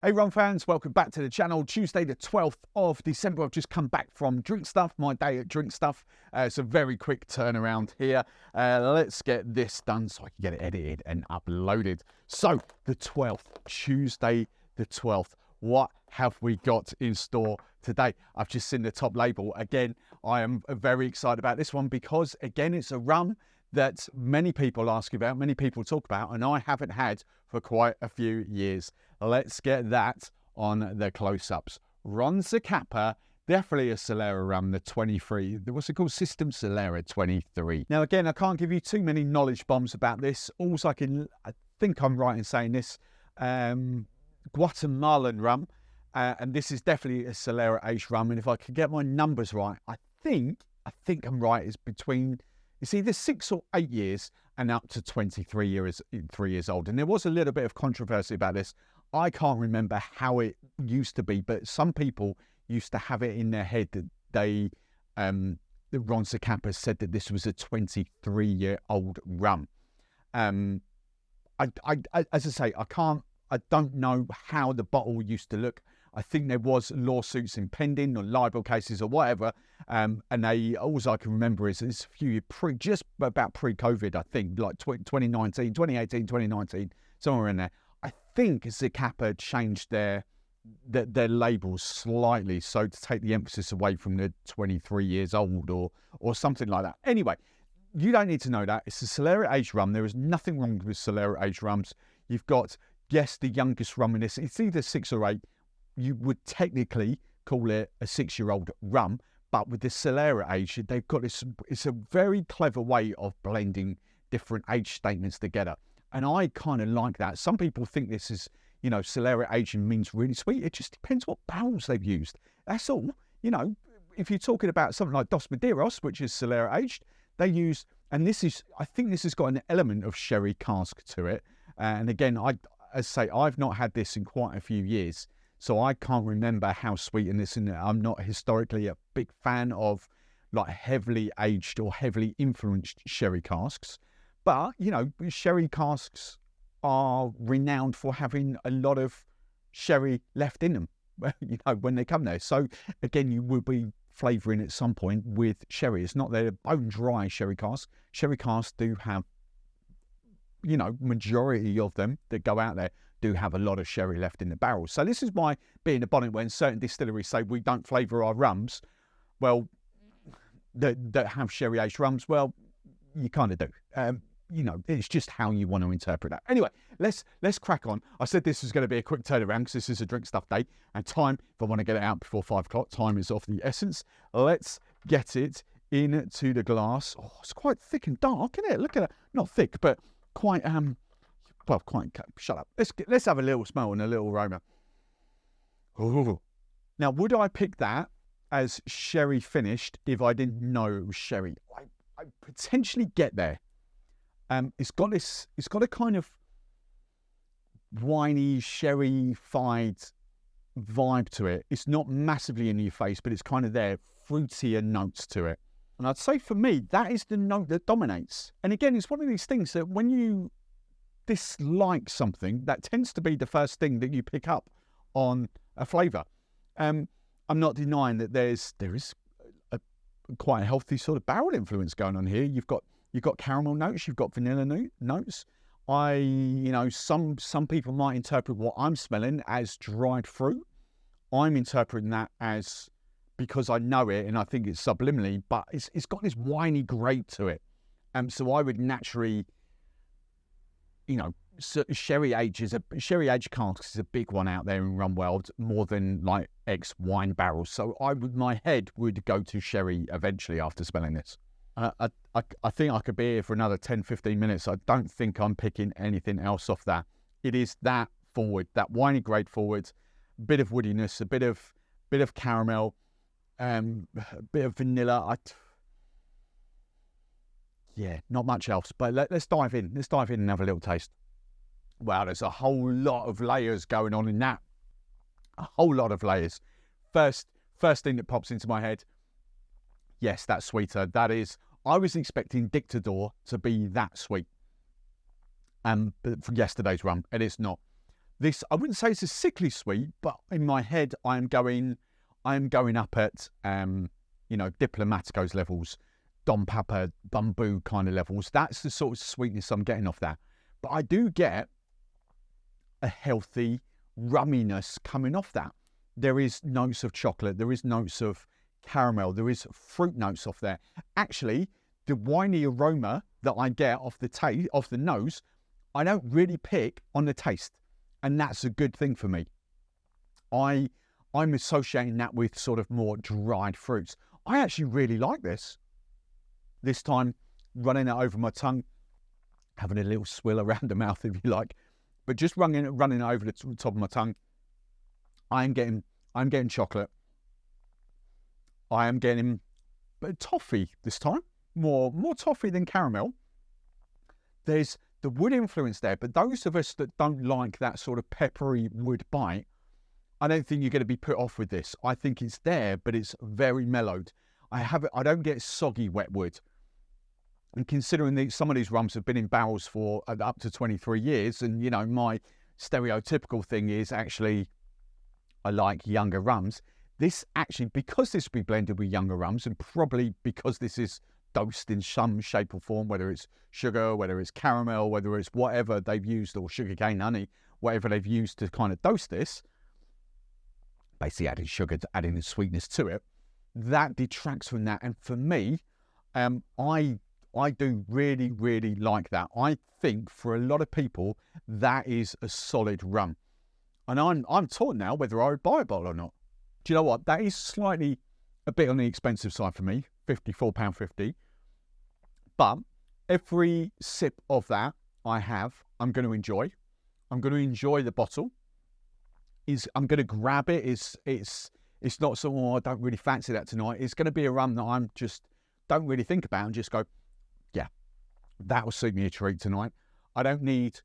Hey Rum fans, welcome back to the channel. Tuesday the 12th of December. I've just come back from Drink Stuff, my day at Drink Stuff. It's a very quick turnaround here. Let's get this done so I can get it edited and uploaded. So the 12th, Tuesday the 12th. What have we got in store today? I've just seen the top label. Again, I am very excited about this one because, again, it's a rum that many people ask about, many people talk about, and I haven't had for quite a few years. Let's get that on the close-ups. ZACAPA, definitely a Solera Rum, the 23. What's it called? System Solera 23. Now, again, I can't give you too many knowledge bombs about this. I think I'm right in saying this, Guatemalan rum, and this is definitely a Solera aged rum. And if I could get my numbers right, I think I'm right. It's between, it's either 6 or 8 years and up to 23 years old. And there was a little bit of controversy about this. I can't remember how it used to be, but some people used to have it in their head that they, the ZACAPA said that this was a 23-year-old rum. As I say, I don't know how the bottle used to look. I think there was lawsuits impending or libel cases or whatever. And all I can remember is a few just about pre-COVID, I think, like 2019, 2018, 2019, somewhere in there. I think ZACAPA changed their labels slightly, so to take the emphasis away from the 23 years old or something like that. Anyway, you don't need to know that. It's a Solera aged rum. There is nothing wrong with Solera aged rums. You've got, yes, the youngest rum in this. It's either 6 or 8. You would technically call it a 6-year-old rum, but with the Solera age, they've got this. It's a very clever way of blending different age statements together. And I kind of like that. Some people think this is, Solera aging means really sweet. It just depends what barrels they've used. That's all. If you're talking about something like Dos Madeiros, which is Solera aged, they use, and I think this has got an element of sherry cask to it. And again, as I say, I've not had this in quite a few years, so I can't remember how sweet in this. And I'm not historically a big fan of like heavily aged or heavily influenced sherry casks. But, sherry casks are renowned for having a lot of sherry left in them, when they come there. So, again, you will be flavouring at some point with sherry. It's not they're bone dry sherry casks. Sherry casks do have, majority of them that go out there do have a lot of sherry left in the barrels. So this is why, being a bonnet, when certain distilleries say we don't flavour our rums, well, that have sherry aged rums, well, you kind of do. It's just how you want to interpret that. Anyway, let's crack on. I said this was going to be a quick turnaround because this is a Drink Stuff day, and time, if I want to get it out before 5 o'clock, time is of the essence. Let's get it into the glass. Oh, it's quite thick and dark, isn't it? Look at it. Not thick, but quite shut up. Let's have a little smell and a little aroma. Ooh. Now, would I pick that as sherry finished if I didn't know it was sherry? I potentially get there. It's got a kind of winey, sherry-fied vibe to it. It's not massively in your face, but it's kind of there, fruitier notes to it. And I'd say for me, that is the note that dominates. And again, it's one of these things that when you dislike something, that tends to be the first thing that you pick up on a flavour. I'm not denying that there is quite a healthy sort of barrel influence going on here. You've got caramel notes, you've got vanilla notes. Some people might interpret what I'm smelling as dried fruit. I'm interpreting that as, because I know it and I think it's subliminally, but it's got this winey grape to it. So I would naturally, sherry aged casks is a big one out there in rum world, more than like ex-wine barrels. So my head would go to sherry eventually after smelling this. I think I could be here for another 10, 15 minutes. I don't think I'm picking anything else off that. It is that forward, that winey grape forward, a bit of woodiness, a bit of caramel, a bit of vanilla. Not much else. But let's dive in. Let's dive in and have a little taste. Wow, there's a whole lot of layers going on in that. A whole lot of layers. First thing that pops into my head, yes, that's sweeter. That is, I was expecting Dictador to be that sweet. But from yesterday's rum, and it's not. This, I wouldn't say it's a sickly sweet, but in my head, I am going up at, Diplomatico's levels, Dom Papa, Bumbu kind of levels. That's the sort of sweetness I'm getting off that. But I do get a healthy rumminess coming off that. There is notes of chocolate. There is notes of caramel. There is fruit notes off there. Actually, the winey aroma that I get off the nose, I don't really pick on the taste. And that's a good thing for me. I'm associating that with sort of more dried fruits. I actually really like this. This time, running it over my tongue, having a little swill around the mouth, if you like, but just running it over the top of my tongue. I'm getting chocolate. I am getting toffee this time, more toffee than caramel. There's the wood influence there, but those of us that don't like that sort of peppery wood bite, I don't think you're going to be put off with this. I think it's there, but it's very mellowed. I don't get soggy wet wood. And considering that some of these rums have been in barrels for up to 23 years, and, my stereotypical thing is actually I like younger rums. This actually, because this will be blended with younger rums, and probably because this is dosed in some shape or form, whether it's sugar, whether it's caramel, whether it's whatever they've used, or sugarcane honey, whatever they've used to kind of dose this, basically adding sugar, adding the sweetness to it, that detracts from that. And for me, I do really, really like that. I think for a lot of people, that is a solid rum. And I'm torn now whether I would buy a bottle or not. Do you know what? That is slightly a bit on the expensive side for me, £54.50. But every sip of that I'm going to enjoy. I'm going to enjoy the bottle. I'm going to grab it. It's not something, I don't really fancy that tonight. It's going to be a rum that I'm just don't really think about and just go, yeah, that will suit me a treat tonight. I don't need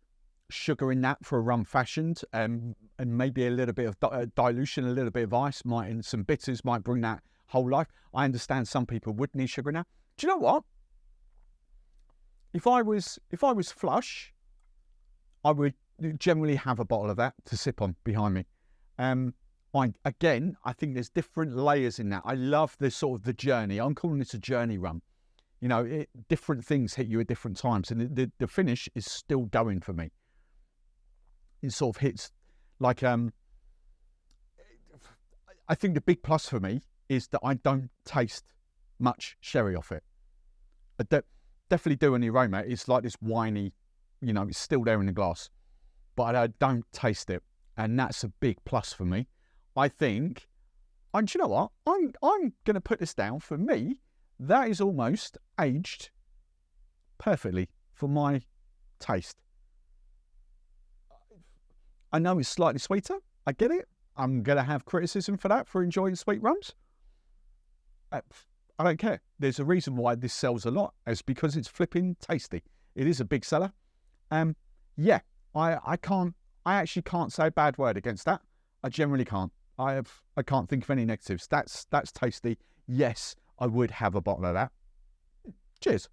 sugar in that for a rum fashioned, and maybe a little bit of dilution, a little bit of ice, and some bitters might bring that whole life. I understand some people would need sugar in that. Do you know what? If I was flush, I would generally have a bottle of that to sip on behind me. I think there's different layers in that. I love the sort of the journey. I'm calling this a journey rum. Different things hit you at different times, and the finish is still going for me. It sort of hits like I think the big plus for me is that I don't taste much sherry off it. I definitely do in the aroma. It's like this winey, it's still there in the glass, but I don't taste it, and that's a big plus for me. I think, and do you know what? I'm going to put this down. For me, that is almost aged perfectly for my taste. I know it's slightly sweeter. I get it. I'm going to have criticism for that, for enjoying sweet rums. I don't care. There's a reason why this sells a lot. It's because it's flipping tasty. It is a big seller. I actually can't say a bad word against that. I generally can't. I can't think of any negatives. That's tasty. Yes, I would have a bottle of that. Cheers.